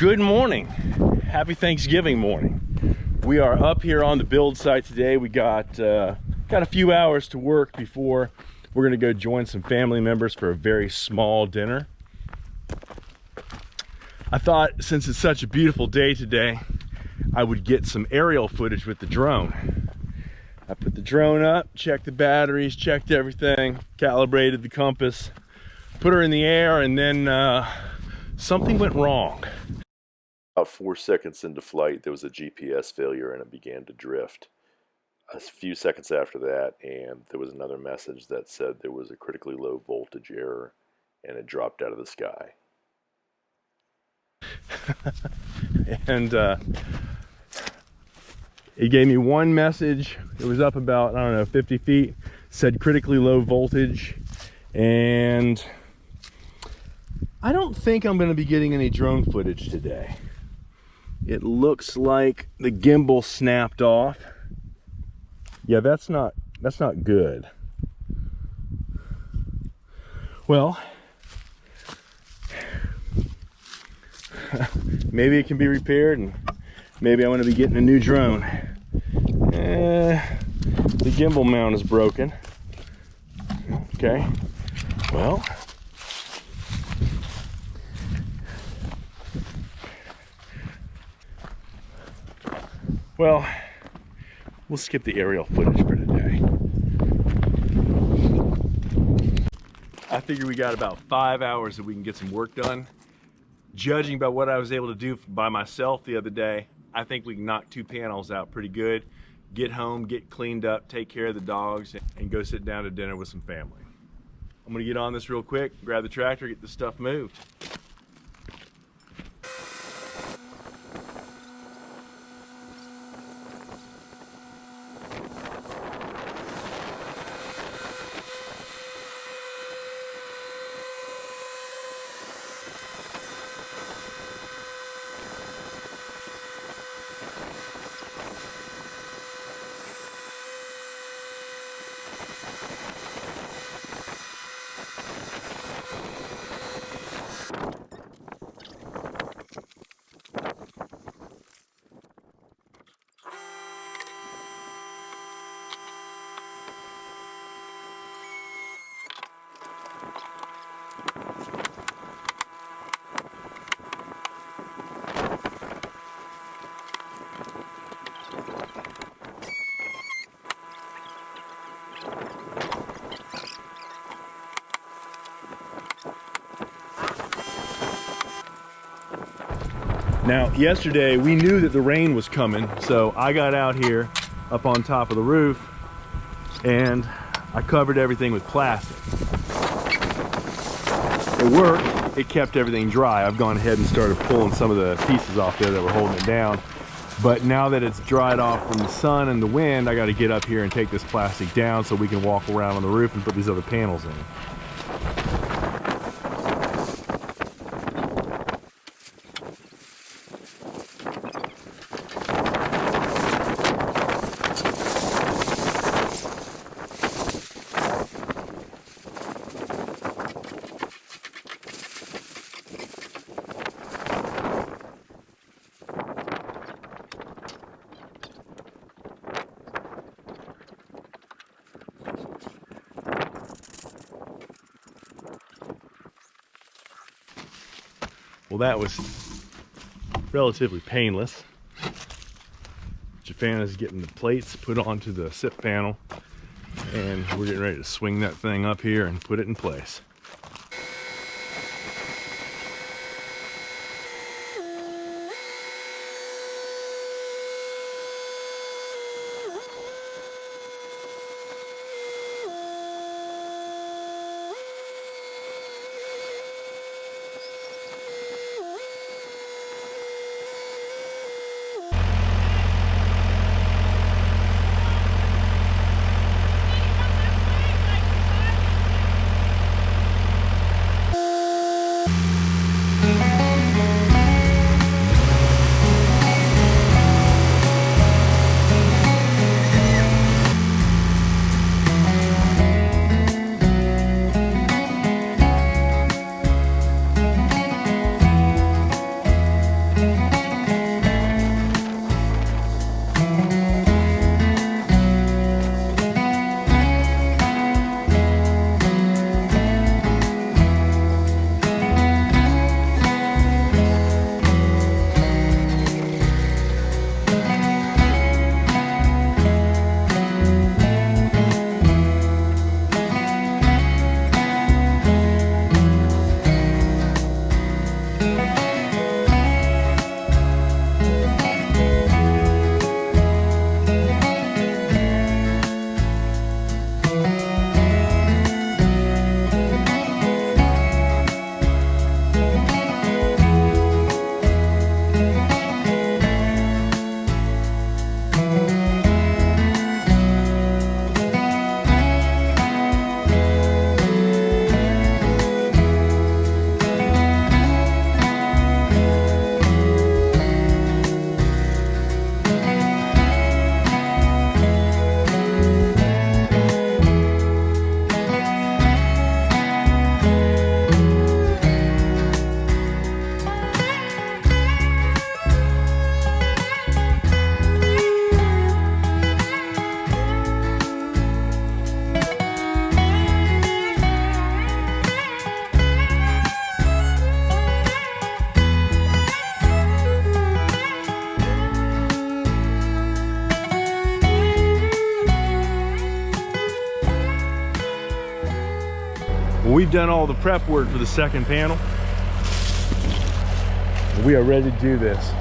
Good morning. Happy Thanksgiving morning. We are up here on the build site today. We got a few hours to work before we're gonna go join some family members for a very small dinner. I thought since it's such a beautiful day today, I would get some aerial footage with the drone. I put the drone up, checked the batteries, checked everything, calibrated the compass, put her in the air, and then something went wrong. About 4 seconds into flight, there was a GPS failure and it began to drift. A few seconds after that, and there was another message that said there was a critically low voltage error, and it dropped out of the sky. And it gave me one message. It was up about, I don't know, 50 feet, said critically low voltage, and I don't think I'm going to be getting any drone footage today. It looks like the gimbal snapped off. Yeah, that's not good. Well, maybe it can be repaired, and maybe I'm going to be getting a new drone. The gimbal mount is broken. Okay, well, we'll skip the aerial footage for today. I figure we got about 5 hours that we can get some work done. Judging by what I was able to do by myself the other day, I think we can knock 2 panels out pretty good, get home, get cleaned up, take care of the dogs, and go sit down to dinner with some family. I'm gonna get on this real quick, grab the tractor, get this stuff moved. Now, yesterday we knew that the rain was coming, so I got out here up on top of the roof and I covered everything with plastic. It worked, it kept everything dry. I've gone ahead and started pulling some of the pieces off there that were holding it down. But now that it's dried off from the sun and the wind, I got to get up here and take this plastic down so we can walk around on the roof and put these other panels in. Well, that was relatively painless. Jafana's getting the plates put onto the SIP panel, and we're getting ready to swing that thing up here and put it in place. we've done all the prep work for the second panel. We are ready to do this.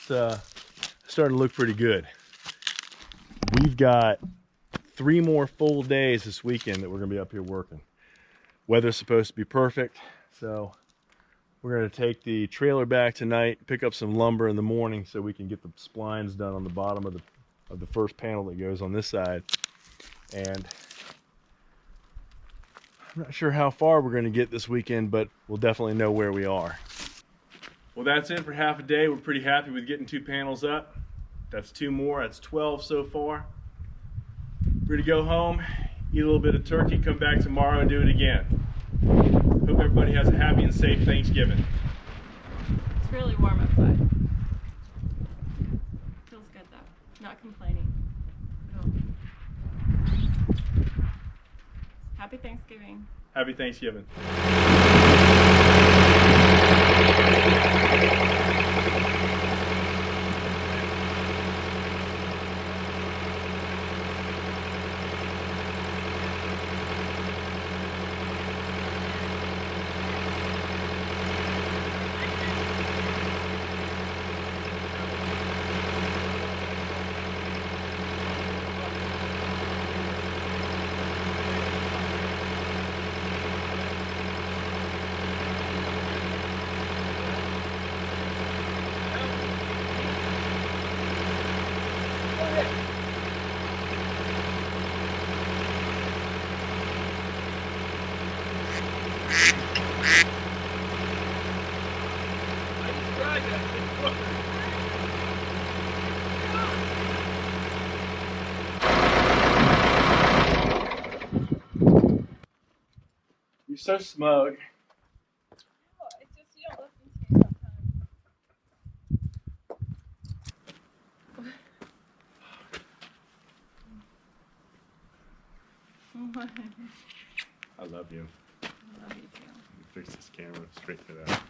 starting to look pretty good. We've got 3 more full days this weekend that we're gonna be up here working. Weather's supposed to be perfect, so we're gonna take the trailer back tonight, pick up some lumber in the morning so we can get the splines done on the bottom of the first panel that goes on this side. And I'm not sure how far we're gonna get this weekend, but we'll definitely know where we are. Well, that's it for half a day. We're pretty happy with getting 2 panels up. That's 2 more, that's 12 so far. We're gonna go home, eat a little bit of turkey, come back tomorrow and do it again. Hope everybody has a happy and safe Thanksgiving. It's really warm outside. Feels good though. Not complaining. No. Happy Thanksgiving. Happy Thanksgiving. You're so smug. It's just you don't listen to me sometimes. I love you. I love you too. Fix this camera, straighten it out.